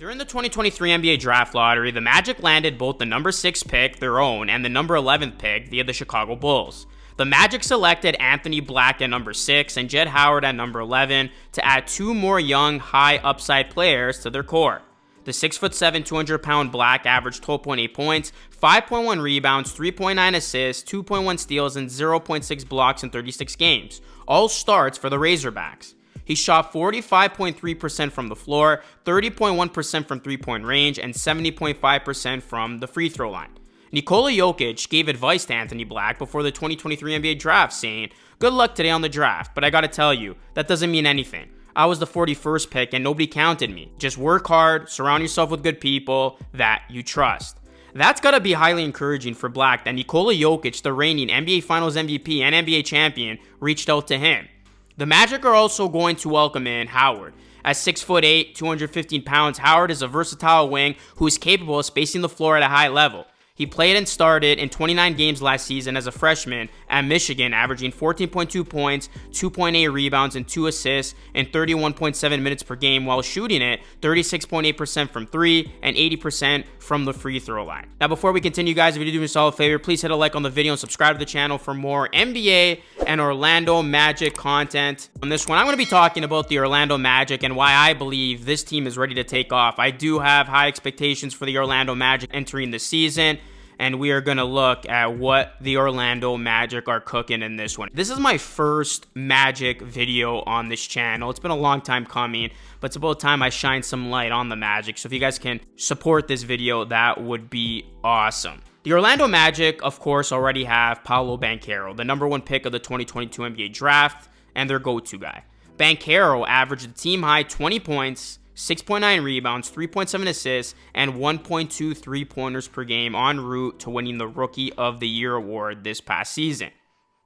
During the 2023 NBA Draft Lottery, the Magic landed both the number 6 pick, their own, and the number 11th pick via the Chicago Bulls. The Magic selected Anthony Black at number 6 and Jett Howard at number 11 to add 2 more young, high-upside players to their core. The 6'7", 200-pound Black averaged 12.8 points, 5.1 rebounds, 3.9 assists, 2.1 steals, and 0.6 blocks in 36 games, all starts for the Razorbacks. He shot 45.3% from the floor, 30.1% from three-point range, and 70.5% from the free throw line. Nikola Jokic gave advice to Anthony Black before the 2023 NBA Draft, saying, "Good luck today on the draft, but I gotta tell you, that doesn't mean anything. I was the 41st pick and nobody counted me. Just work hard, surround yourself with good people that you trust." That's gotta be highly encouraging for Black that Nikola Jokic, the reigning NBA Finals MVP and NBA champion, reached out to him. The Magic are also going to welcome in Howard. At 6'8", 215 pounds, Howard is a versatile wing who is capable of spacing the floor at a high level. He played and started in 29 games last season as a freshman at Michigan, averaging 14.2 points, 2.8 rebounds, and 2 assists in 31.7 minutes per game while shooting it 36.8% from 3 and 80% from the free throw line. Now, before we continue, guys, if you do me a favor, please hit a like on the video and subscribe to the channel for more NBA and Orlando Magic content. On this one, I'm going to be talking about the Orlando Magic and why I believe this team is ready to take off. I do have high expectations for the Orlando Magic entering the season, and we are going to look at what the Orlando Magic are cooking in this one. This is my first Magic video on this channel. It's been a long time coming, but it's about time I shine some light on the Magic. So if you guys can support this video, that would be awesome. The Orlando Magic, of course, already have Paolo Banchero, the number 1 pick of the 2022 NBA Draft, and their go-to guy. Banchero averaged a team-high 20 points, 6.9 rebounds, 3.7 assists, and 1.2 three-pointers per game en route to winning the Rookie of the Year award this past season.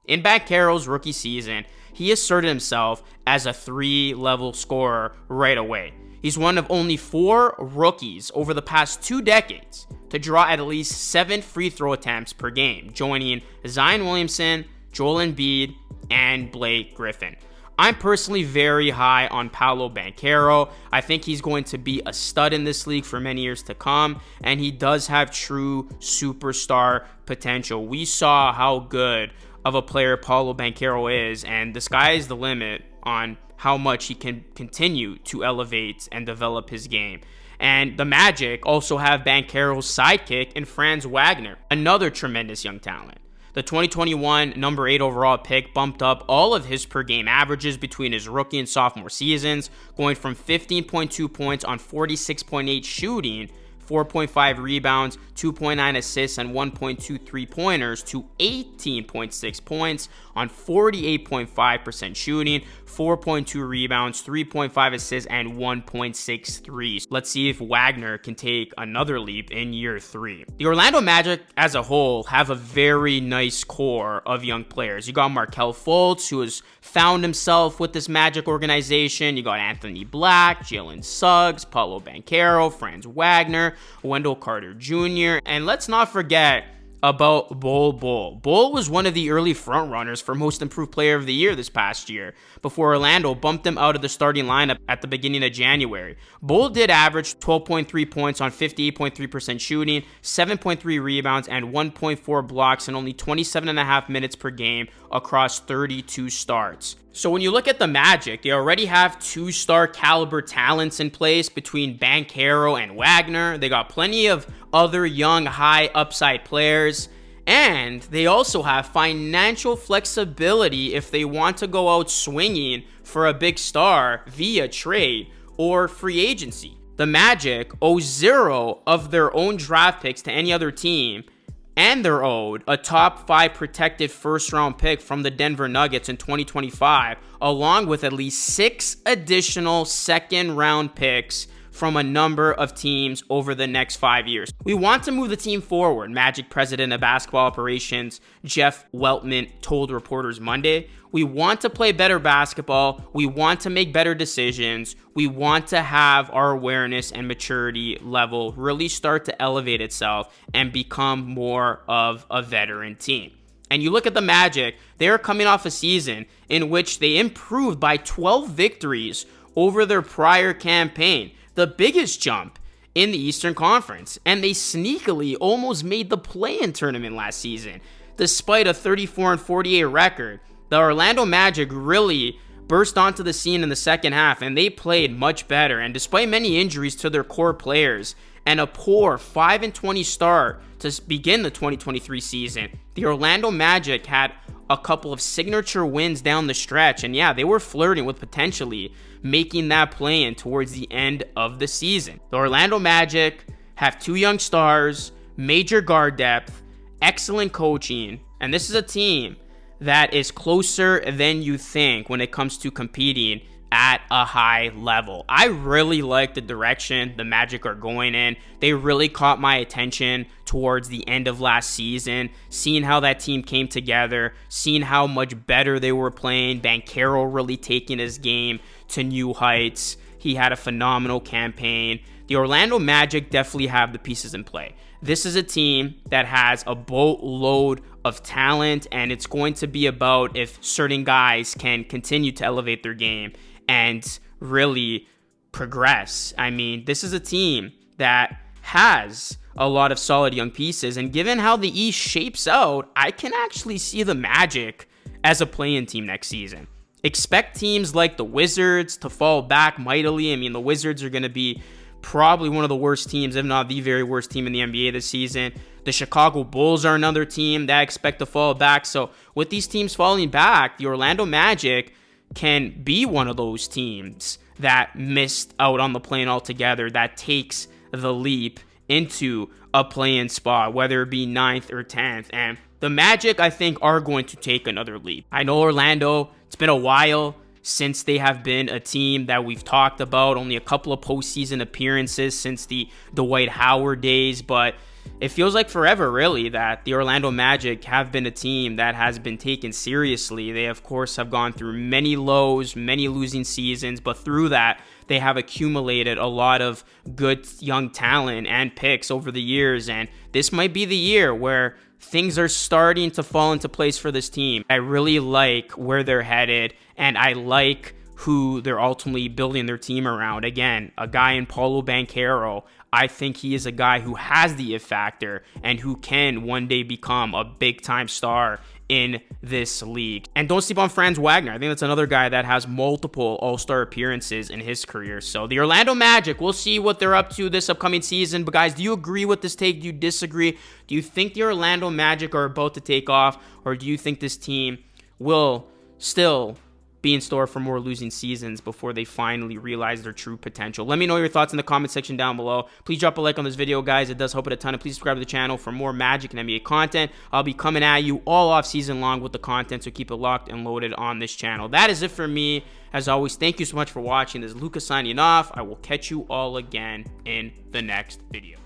In Banchero's rookie season, he asserted himself as a 3-level scorer right away. He's one of only 4 rookies over the past 2 decades to draw at least 7 free throw attempts per game, joining Zion Williamson, Joel Embiid, and Blake Griffin. I'm personally very high on Paolo Banchero. I think he's going to be a stud in this league for many years to come, and he does have true superstar potential. We saw how good of a player Paolo Banchero is, and the sky is the limit on how much he can continue to elevate and develop his game. And the Magic also have Banchero's sidekick in Franz Wagner, another tremendous young talent. The 2021 number 8 overall pick bumped up all of his per game averages between his rookie and sophomore seasons, going from 15.2 points on 46.8 shooting, 4.5 rebounds, 2.9 assists, and 1.2 three-pointers to 18.6 points on 48.5% shooting, 4.2 rebounds, 3.5 assists, and 1.6 threes. Let's see if Wagner can take another leap in year 3. The Orlando Magic as a whole have a very nice core of young players. You got Markelle Fultz, who has found himself with this Magic organization. You got Anthony Black, Jalen Suggs, Paolo Banchero, Franz Wagner, Wendell Carter Jr., and let's not forget about Bol Bol. Bol was one of the early frontrunners for Most Improved Player of the Year this past year, before Orlando bumped him out of the starting lineup at the beginning of January. Bol did average 12.3 points on 58.3% shooting, 7.3 rebounds, and 1.4 blocks in only 27.5 minutes per game across 32 starts. So when you look at the Magic, they already have 2-star caliber talents in place between Banchero and Wagner. They got plenty of other young, high upside players. And they also have financial flexibility if they want to go out swinging for a big star via trade or free agency. The Magic owe 0 of their own draft picks to any other team, and they're owed a top 5 protected first-round pick from the Denver Nuggets in 2025, along with at least 6 additional second-round picks from a number of teams over the next 5 years. We want to move the team forward, Magic President of Basketball Operations Jeff Weltman told reporters Monday. We want to play better basketball. We want to make better decisions. We want to have our awareness and maturity level really start to elevate itself and become more of a veteran team. And you look at the Magic, they're coming off a season in which they improved by 12 victories over their prior campaign. The biggest jump in the Eastern Conference, and they sneakily almost made the play-in tournament last season. Despite a 34-48 record, the Orlando Magic really burst onto the scene in the second half, and they played much better. And despite many injuries to their core players and a poor 5-20 start to begin the 2023 season, the Orlando Magic had a couple of signature wins down the stretch, and yeah, they were flirting with potentially making that play-in towards the end of the season. The Orlando Magic have 2 young stars, major guard depth, excellent coaching, and this is a team that is closer than you think when it comes to competing at a high level. I really like the direction the Magic are going in. They really caught my attention towards the end of last season, seeing how that team came together, seeing how much better they were playing. Banchero really taking his game to new heights. He had a phenomenal campaign. The Orlando Magic definitely have the pieces in play. This is a team that has a boatload of talent, and it's going to be about if certain guys can continue to elevate their game and really progress. I mean, this is a team that has a lot of solid young pieces, and given how the East shapes out, I can actually see the Magic as a play-in team next season. Expect teams like the Wizards to fall back mightily. I mean, the Wizards are going to be probably one of the worst teams, if not the very worst team in the NBA this season. The Chicago Bulls are another team that I expect to fall back. So with these teams falling back, the Orlando Magic can be one of those teams that missed out on the play-in altogether, that takes the leap into a play-in spot, whether it be 9th or 10th. And the Magic, I think, are going to take another leap. I know Orlando, it's been a while since they have been a team that we've talked about, only a couple of postseason appearances since the Dwight Howard days, but it feels like forever, really, that the Orlando Magic have been a team that has been taken seriously. They, of course, have gone through many lows, many losing seasons, but through that, they have accumulated a lot of good young talent and picks over the years, and this might be the year where things are starting to fall into place for this team. I really like where they're headed, and I like who they're ultimately building their team around. Again, a guy in Paolo Banchero, I think he is a guy who has the it factor and who can one day become a big-time star in this league. And don't sleep on Franz Wagner. I think that's another guy that has multiple all-star appearances in his career. So the Orlando Magic, we'll see what they're up to this upcoming season. But guys, do you agree with this take? Do you disagree? Do you think the Orlando Magic are about to take off? Or do you think this team will still be in store for more losing seasons before they finally realize their true potential? Let me know your thoughts in the comment section down below. Please drop a like on this video, guys. It does help it a ton. And please subscribe to the channel for more Magic and NBA content. I'll be coming at you all off season long with the content, so keep it locked and loaded on this channel. That is it for me. As always, thank you so much for watching. This is Lucas signing off. I will catch you all again in the next video.